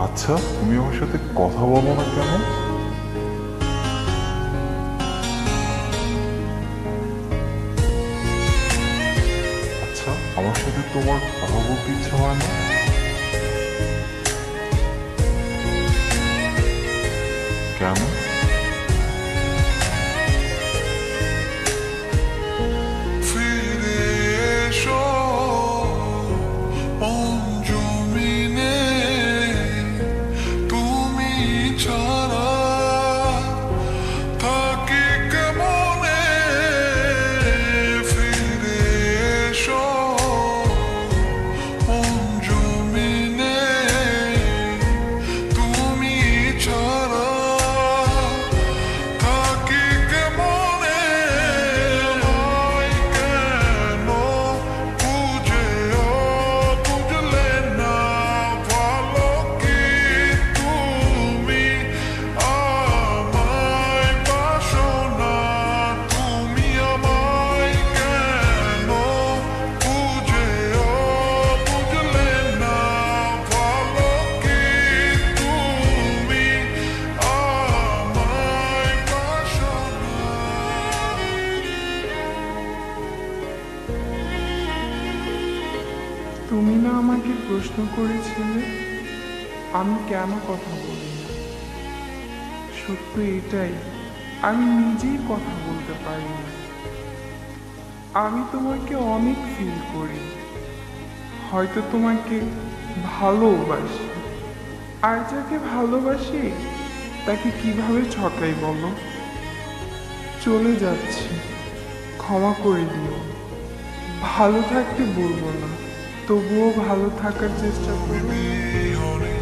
আচ্ছা, তুমি আমার সাথে কথা বলো না কেন? আচ্ছা, আমার সাথে তোমার কথা বলতে ইচ্ছা হয় না? কেন? তুমি না আমাকে প্রশ্ন করেছিলে আমি কেন কথা বলি না। সত্য এটাই, আমি নিজেই কথা বলতে পারি না। আমি তোমাকে অনেক ফিল করি, হয়তো তোমাকে ভালোবাসি। আর যাকে ভালোবাসি তাকে কিভাবে ঠকাই বলো? চলে যাচ্ছি, ক্ষমা করে দিও। ভালো থাকতে বলবো না, তবুও ভালো থাকার চেষ্টা করো।